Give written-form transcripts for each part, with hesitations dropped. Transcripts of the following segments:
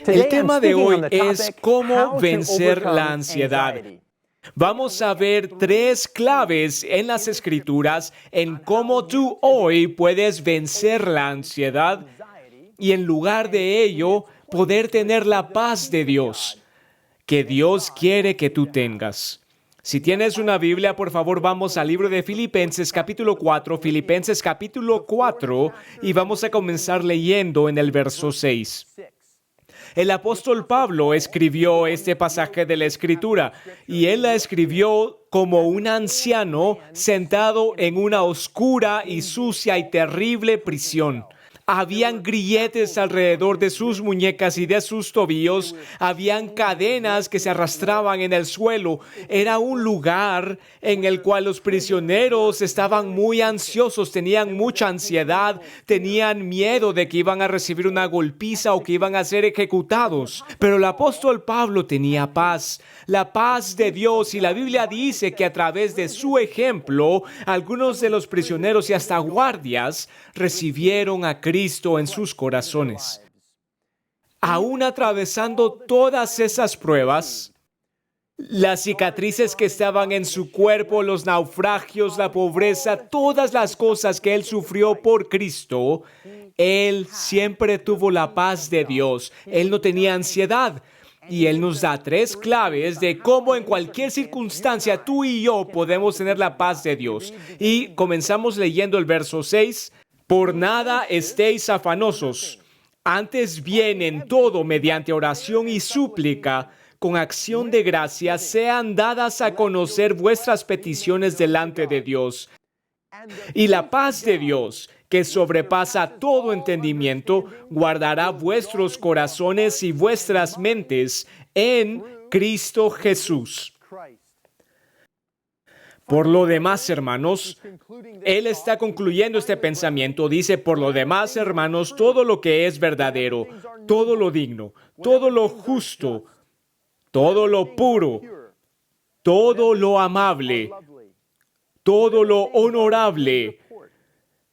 El tema de hoy es cómo vencer la ansiedad. Vamos a ver 3 claves en las Escrituras en cómo tú hoy puedes vencer la ansiedad y en lugar de ello poder tener la paz de Dios que Dios quiere que tú tengas. Si tienes una Biblia, por favor, vamos al libro de Filipenses capítulo 4, y vamos a comenzar leyendo en el verso 6. El apóstol Pablo escribió este pasaje de la Escritura y él la escribió como un anciano sentado en una oscura y sucia y terrible prisión. Habían grilletes alrededor de sus muñecas y de sus tobillos. Habían cadenas que se arrastraban en el suelo. Era un lugar en el cual los prisioneros estaban muy ansiosos, tenían mucha ansiedad, tenían miedo de que iban a recibir una golpiza o que iban a ser ejecutados. Pero el apóstol Pablo tenía paz, la paz de Dios, y la Biblia dice que a través de su ejemplo, algunos de los prisioneros y hasta guardias recibieron a Cristo en sus corazones. Aún atravesando todas esas pruebas, las cicatrices que estaban en su cuerpo, los naufragios, la pobreza, todas las cosas que él sufrió por Cristo, él siempre tuvo la paz de Dios. Él no tenía ansiedad. Y él nos da 3 claves de cómo en cualquier circunstancia tú y yo podemos tener la paz de Dios. Y comenzamos leyendo el verso 6. Por nada estéis afanosos, antes bien en todo mediante oración y súplica, con acción de gracias sean dadas a conocer vuestras peticiones delante de Dios. Y la paz de Dios, que sobrepasa todo entendimiento, guardará vuestros corazones y vuestras mentes en Cristo Jesús. Por lo demás, hermanos, él está concluyendo este pensamiento. Dice, por lo demás, hermanos, todo lo que es verdadero, todo lo digno, todo lo justo, todo lo puro, todo lo amable, todo lo honorable,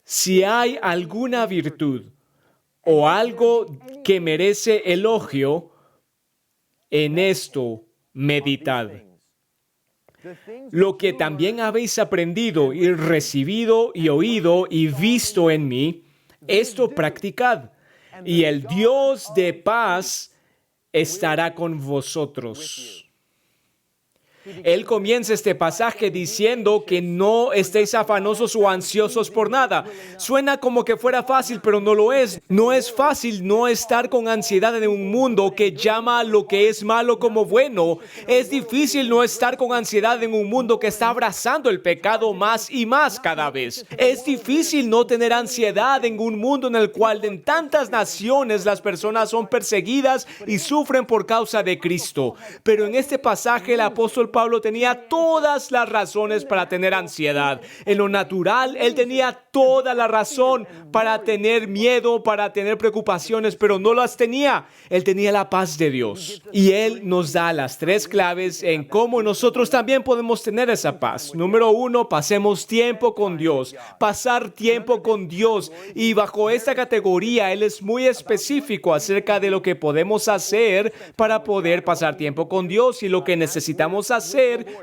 si hay alguna virtud o algo que merece elogio, en esto meditad. Lo que también habéis aprendido y recibido y oído y visto en mí, esto practicad, y el Dios de paz estará con vosotros. Él comienza este pasaje diciendo que no estéis afanosos o ansiosos por nada. Suena como que fuera fácil, pero no lo es. No es fácil no estar con ansiedad en un mundo que llama lo que es malo como bueno. Es difícil no estar con ansiedad en un mundo que está abrazando el pecado más y más cada vez. Es difícil no tener ansiedad en un mundo en el cual en tantas naciones las personas son perseguidas y sufren por causa de Cristo. Pero en este pasaje el apóstol Pablo tenía todas las razones para tener ansiedad. En lo natural, él tenía toda la razón para tener miedo, para tener preocupaciones, pero no las tenía. Él tenía la paz de Dios. Y él nos da las 3 claves en cómo nosotros también podemos tener esa paz. Número 1, pasemos tiempo con Dios. Pasar tiempo con Dios. Y bajo esta categoría, él es muy específico acerca de lo que podemos hacer para poder pasar tiempo con Dios y lo que necesitamos hacer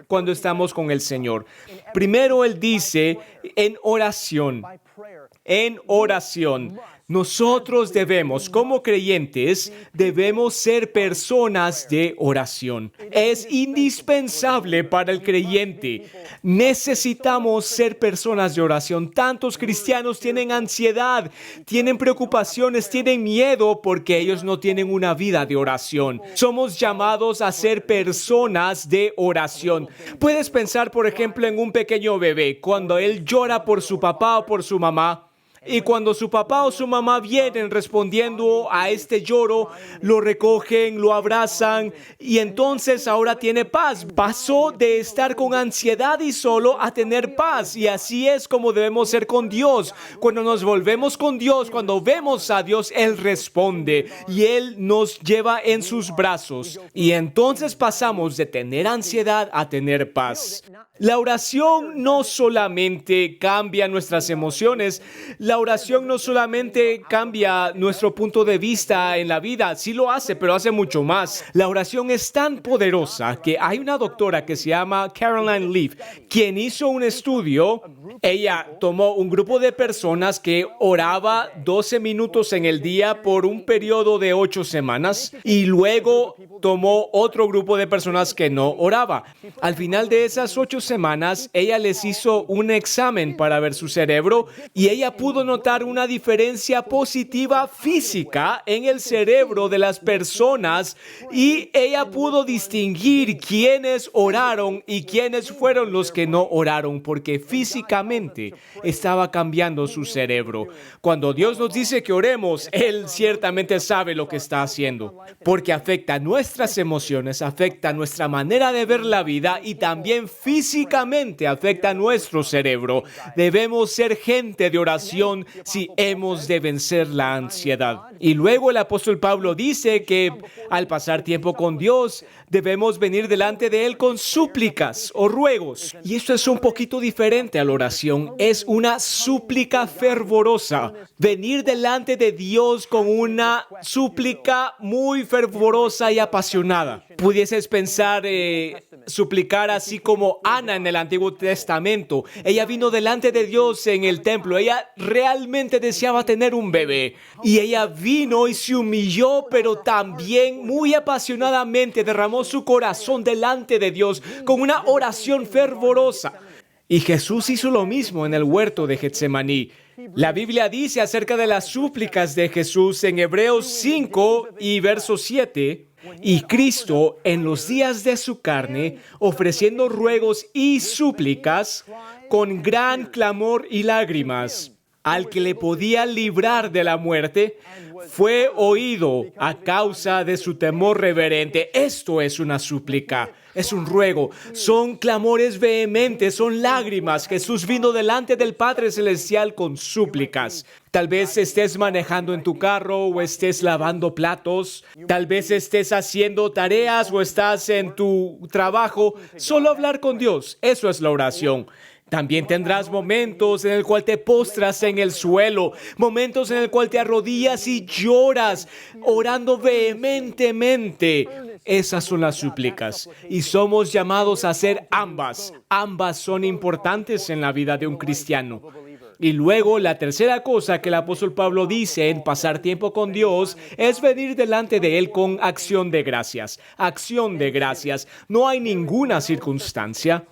cuando estamos con el Señor. Primero, él dice en oración. En oración. Nosotros debemos, como creyentes, debemos ser personas de oración. Es indispensable para el creyente. Necesitamos ser personas de oración. Tantos cristianos tienen ansiedad, tienen preocupaciones, tienen miedo porque ellos no tienen una vida de oración. Somos llamados a ser personas de oración. Puedes pensar, por ejemplo, en un pequeño bebé. Cuando él llora por su papá o por su mamá, y cuando su papá o su mamá vienen respondiendo a este lloro, lo recogen, lo abrazan y entonces ahora tiene paz. Pasó de estar con ansiedad y solo a tener paz. Y así es como debemos ser con Dios. Cuando nos volvemos con Dios, cuando vemos a Dios, Él responde y Él nos lleva en sus brazos. Y entonces pasamos de tener ansiedad a tener paz. La oración no solamente cambia nuestras emociones, la oración no solamente cambia nuestro punto de vista en la vida, sí lo hace, pero hace mucho más. La oración es tan poderosa que hay una doctora que se llama Caroline Leaf, quien hizo un estudio. Ella tomó un grupo de personas que oraba 12 minutos en el día por un periodo de 8 semanas y luego tomó otro grupo de personas que no oraba. Al final de esas 8 semanas, ella les hizo un examen para ver su cerebro y ella pudo notar una diferencia positiva física en el cerebro de las personas y ella pudo distinguir quiénes oraron y quiénes fueron los que no oraron, porque físicamente estaba cambiando su cerebro. Cuando Dios nos dice que oremos, Él ciertamente sabe lo que está haciendo, porque afecta nuestras emociones, afecta nuestra manera de ver la vida y también físicamente afecta nuestro cerebro. Debemos ser gente de oración si hemos de vencer la ansiedad. Y luego el apóstol Pablo dice que al pasar tiempo con Dios, debemos venir delante de Él con súplicas o ruegos. Y esto es un poquito diferente a la oración. Es una súplica fervorosa. Venir delante de Dios con una súplica muy fervorosa y apasionada. Pudieses pensar, suplicar así como Ana en el Antiguo Testamento. Ella vino delante de Dios en el templo. Ella realmente deseaba tener un bebé. Y ella vino y se humilló, pero también muy apasionadamente derramó su corazón delante de Dios con una oración fervorosa. Y Jesús hizo lo mismo en el huerto de Getsemaní. La Biblia dice acerca de las súplicas de Jesús en Hebreos 5 y verso 7... Y Cristo, en los días de su carne, ofreciendo ruegos y súplicas, con gran clamor y lágrimas, al que le podía librar de la muerte, fue oído a causa de su temor reverente. Esto es una súplica, es un ruego, son clamores vehementes, son lágrimas. Jesús vino delante del Padre Celestial con súplicas. Tal vez estés manejando en tu carro o estés lavando platos. Tal vez estés haciendo tareas o estás en tu trabajo. Solo hablar con Dios, eso es la oración. También tendrás momentos en el cual te postras en el suelo, momentos en el cual te arrodillas y lloras, orando vehementemente. Esas son las súplicas y somos llamados a hacer ambas. Ambas son importantes en la vida de un cristiano. Y luego la tercera cosa que el apóstol Pablo dice en pasar tiempo con Dios es venir delante de Él con acción de gracias. Acción de gracias. No hay ninguna circunstancia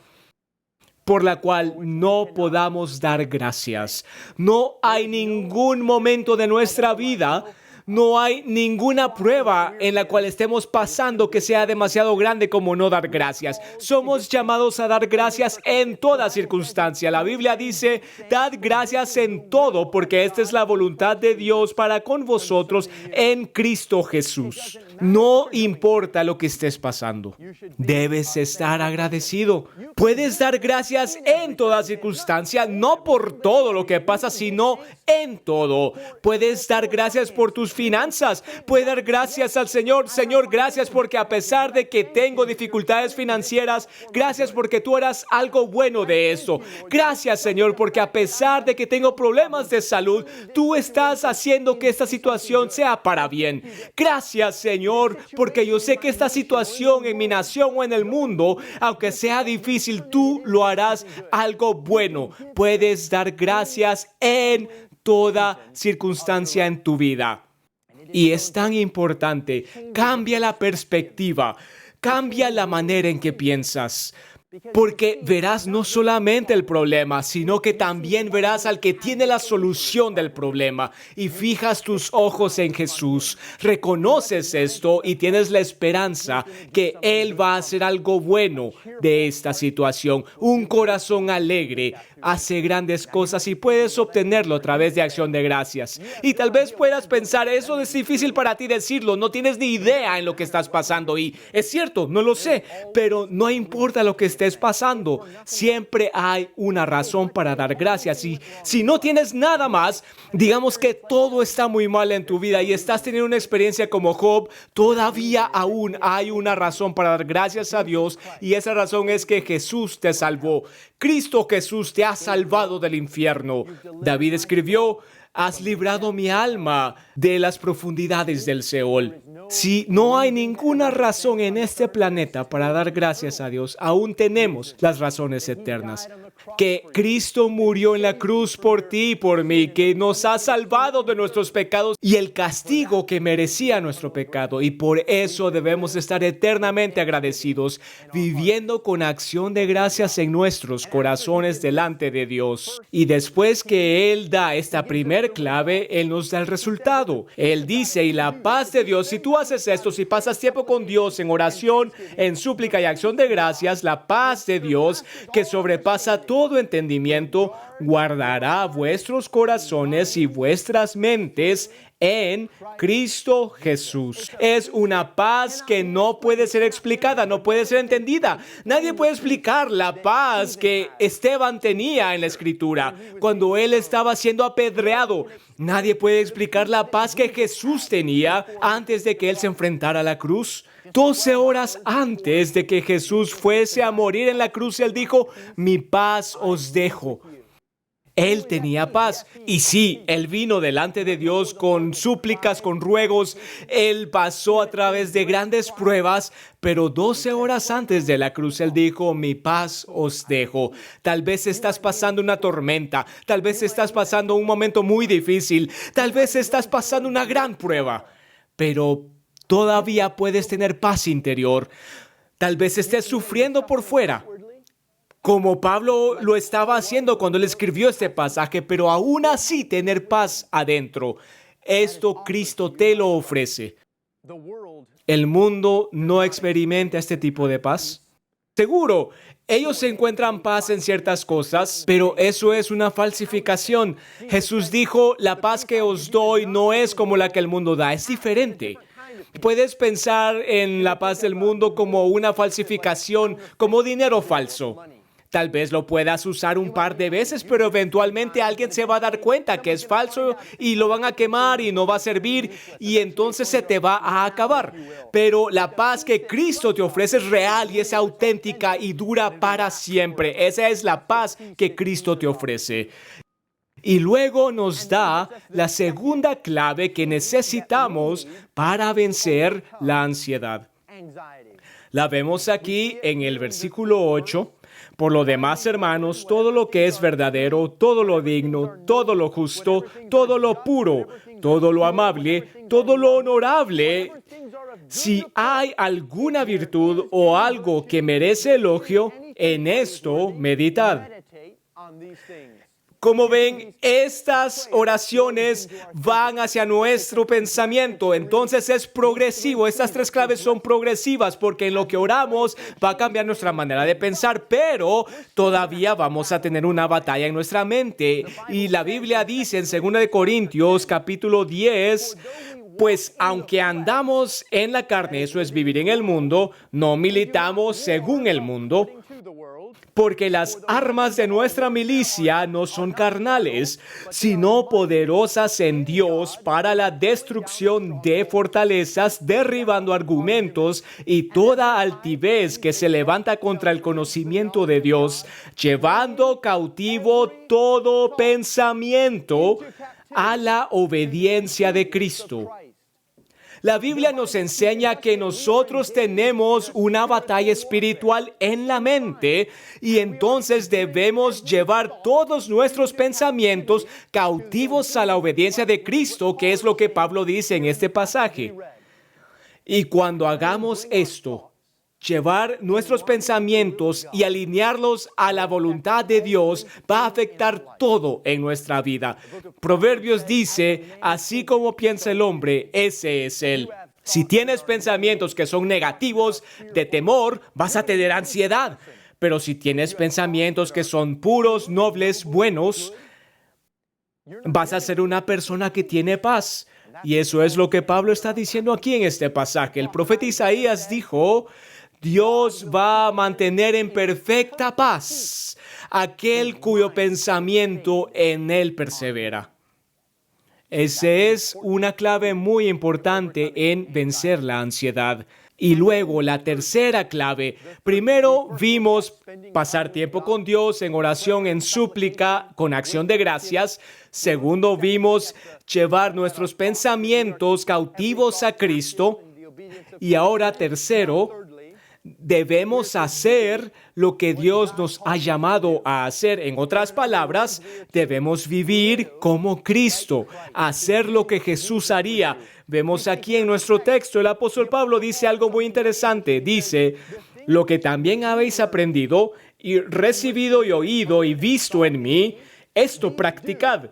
por la cual no podamos dar gracias. No hay ningún momento de nuestra vida, no hay ninguna prueba en la cual estemos pasando que sea demasiado grande como no dar gracias. Somos llamados a dar gracias en toda circunstancia. La Biblia dice, dad gracias en todo, porque esta es la voluntad de Dios para con vosotros en Cristo Jesús. No importa lo que estés pasando, debes estar agradecido. Puedes dar gracias en toda circunstancia, no por todo lo que pasa, sino en todo. Puedes dar gracias por tus finanzas. Puedes dar gracias al Señor. Señor, gracias porque a pesar de que tengo dificultades financieras, gracias porque tú harás algo bueno de eso. Gracias, Señor, porque a pesar de que tengo problemas de salud, tú estás haciendo que esta situación sea para bien. Gracias, Señor, porque yo sé que esta situación en mi nación o en el mundo, aunque sea difícil, tú lo harás algo bueno. Puedes dar gracias en toda circunstancia en tu vida. Y es tan importante, cambia la perspectiva, cambia la manera en que piensas. Porque verás no solamente el problema, sino que también verás al que tiene la solución del problema y fijas tus ojos en Jesús. Reconoces esto y tienes la esperanza que Él va a hacer algo bueno de esta situación. Un corazón alegre hace grandes cosas y puedes obtenerlo a través de acción de gracias. Y tal vez puedas pensar, eso es difícil para ti decirlo, no tienes ni idea en lo que estás pasando. Y es cierto, no lo sé, pero no importa lo que estés pasando, siempre hay una razón para dar gracias. Y si no tienes nada más, digamos que todo está muy mal en tu vida y estás teniendo una experiencia como Job, todavía aún hay una razón para dar gracias a Dios, y esa razón es que Jesús te salvó. Cristo Jesús te ha salvado del infierno. David escribió: has librado mi alma de las profundidades del Seol. Si no hay ninguna razón en este planeta para dar gracias a Dios, aún tenemos las razones eternas. Que Cristo murió en la cruz por ti y por mí, que nos ha salvado de nuestros pecados y el castigo que merecía nuestro pecado. Y por eso debemos estar eternamente agradecidos, viviendo con acción de gracias en nuestros corazones delante de Dios. Y después que Él da esta primer clave, Él nos da el resultado. Él dice: y la paz de Dios, si tú haces esto, si pasas tiempo con Dios en oración, en súplica y acción de gracias, la paz de Dios, que sobrepasa todo entendimiento, guardará vuestros corazones y vuestras mentes en Cristo Jesús. Es una paz que no puede ser explicada, no puede ser entendida. Nadie puede explicar la paz que Esteban tenía en la Escritura cuando él estaba siendo apedreado. Nadie puede explicar la paz que Jesús tenía antes de que él se enfrentara a la cruz. 12 horas antes de que Jesús fuese a morir en la cruz, él dijo: mi paz os dejo. Él tenía paz. Y sí, él vino delante de Dios con súplicas, con ruegos. Él pasó a través de grandes pruebas, pero 12 horas antes de la cruz, él dijo: mi paz os dejo. Tal vez estás pasando una tormenta. Tal vez estás pasando un momento muy difícil. Tal vez estás pasando una gran prueba. Pero todavía puedes tener paz interior. Tal vez estés sufriendo por fuera, como Pablo lo estaba haciendo cuando él escribió este pasaje, pero aún así tener paz adentro. Esto Cristo te lo ofrece. ¿El mundo no experimenta este tipo de paz? Seguro, ellos encuentran paz en ciertas cosas, pero eso es una falsificación. Jesús dijo: la paz que os doy no es como la que el mundo da, es diferente. Puedes pensar en la paz del mundo como una falsificación, como dinero falso. Tal vez lo puedas usar un par de veces, pero eventualmente alguien se va a dar cuenta que es falso y lo van a quemar y no va a servir, y entonces se te va a acabar. Pero la paz que Cristo te ofrece es real y es auténtica y dura para siempre. Esa es la paz que Cristo te ofrece. Y luego nos da la segunda clave que necesitamos para vencer la ansiedad. La vemos aquí en el versículo 8. Por lo demás, hermanos, todo lo que es verdadero, todo lo digno, todo lo justo, todo lo puro, todo lo amable, todo lo honorable, si hay alguna virtud o algo que merece elogio, en esto meditad. Como ven, estas oraciones van hacia nuestro pensamiento, entonces es progresivo. Estas tres claves son progresivas porque en lo que oramos va a cambiar nuestra manera de pensar, pero todavía vamos a tener una batalla en nuestra mente. Y la Biblia dice en 2 Corintios capítulo 10, pues aunque andamos en la carne, eso es vivir en el mundo, no militamos según el mundo. Porque las armas de nuestra milicia no son carnales, sino poderosas en Dios para la destrucción de fortalezas, derribando argumentos y toda altivez que se levanta contra el conocimiento de Dios, llevando cautivo todo pensamiento a la obediencia de Cristo. La Biblia nos enseña que nosotros tenemos una batalla espiritual en la mente y entonces debemos llevar todos nuestros pensamientos cautivos a la obediencia de Cristo, que es lo que Pablo dice en este pasaje. Y cuando hagamos esto, llevar nuestros pensamientos y alinearlos a la voluntad de Dios va a afectar todo en nuestra vida. Proverbios dice: así como piensa el hombre, ese es él. Si tienes pensamientos que son negativos, de temor, vas a tener ansiedad. Pero si tienes pensamientos que son puros, nobles, buenos, vas a ser una persona que tiene paz. Y eso es lo que Pablo está diciendo aquí en este pasaje. El profeta Isaías dijo: Dios va a mantener en perfecta paz aquel cuyo pensamiento en él persevera. Esa es una clave muy importante en vencer la ansiedad. Y luego la tercera clave. Primero vimos pasar tiempo con Dios en oración, en súplica, con acción de gracias. Segundo, vimos llevar nuestros pensamientos cautivos a Cristo. Y ahora, tercero, debemos hacer lo que Dios nos ha llamado a hacer. En otras palabras, debemos vivir como Cristo, hacer lo que Jesús haría. Vemos aquí en nuestro texto, el apóstol Pablo dice algo muy interesante. Dice: lo que también habéis aprendido y recibido y oído y visto en mí, esto practicad,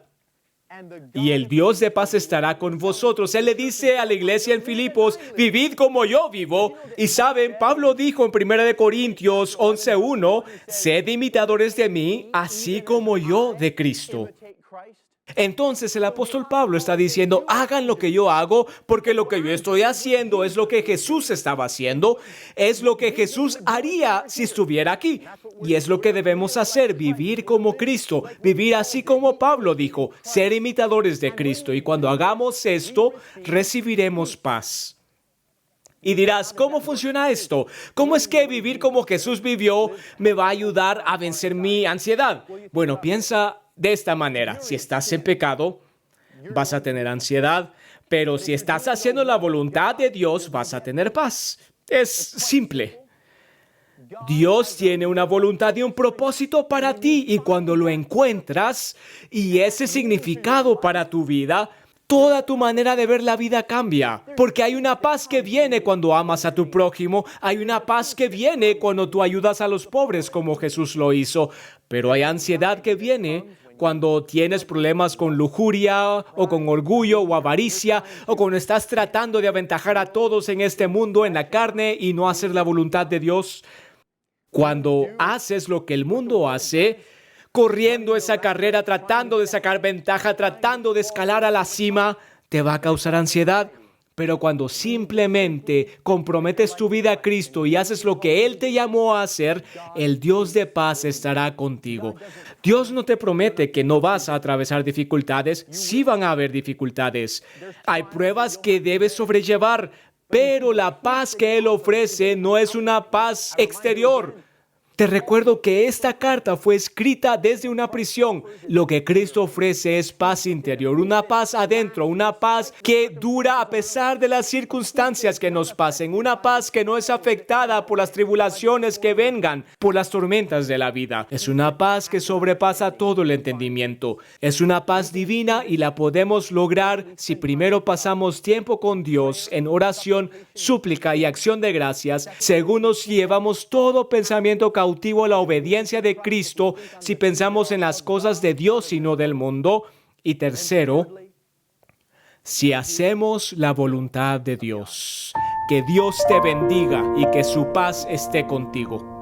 y el Dios de paz estará con vosotros. Él le dice a la iglesia en Filipos: vivid como yo vivo. Y saben, Pablo dijo en 1 Corintios 11:1, sed imitadores de mí, así como yo de Cristo. Entonces el apóstol Pablo está diciendo: hagan lo que yo hago, porque lo que yo estoy haciendo es lo que Jesús estaba haciendo, es lo que Jesús haría si estuviera aquí. Y es lo que debemos hacer: vivir como Cristo, vivir así como Pablo dijo, ser imitadores de Cristo. Y cuando hagamos esto, recibiremos paz. Y dirás: ¿cómo funciona esto? ¿Cómo es que vivir como Jesús vivió me va a ayudar a vencer mi ansiedad? Bueno, piensa de esta manera: si estás en pecado, vas a tener ansiedad, pero si estás haciendo la voluntad de Dios, vas a tener paz. Es simple. Dios tiene una voluntad y un propósito para ti, y cuando lo encuentras y ese significado para tu vida, toda tu manera de ver la vida cambia, porque hay una paz que viene cuando amas a tu prójimo, hay una paz que viene cuando tú ayudas a los pobres como Jesús lo hizo, pero hay ansiedad que viene cuando tienes problemas con lujuria o con orgullo o avaricia, o cuando estás tratando de aventajar a todos en este mundo en la carne y no hacer la voluntad de Dios. Cuando haces lo que el mundo hace, corriendo esa carrera, tratando de sacar ventaja, tratando de escalar a la cima, te va a causar ansiedad. Pero cuando simplemente comprometes tu vida a Cristo y haces lo que Él te llamó a hacer, el Dios de paz estará contigo. Dios no te promete que no vas a atravesar dificultades. Sí van a haber dificultades. Hay pruebas que debes sobrellevar, pero la paz que Él ofrece no es una paz exterior. Te recuerdo que esta carta fue escrita desde una prisión. Lo que Cristo ofrece es paz interior, una paz adentro, una paz que dura a pesar de las circunstancias que nos pasen, una paz que no es afectada por las tribulaciones que vengan, por las tormentas de la vida. Es una paz que sobrepasa todo el entendimiento. Es una paz divina y la podemos lograr si primero pasamos tiempo con Dios en oración, súplica y acción de gracias. Segundo, si llevamos todo pensamiento cautivo a la obediencia de Cristo, si pensamos en las cosas de Dios y no del mundo. Y tercero, si hacemos la voluntad de Dios. Que Dios te bendiga y que su paz esté contigo.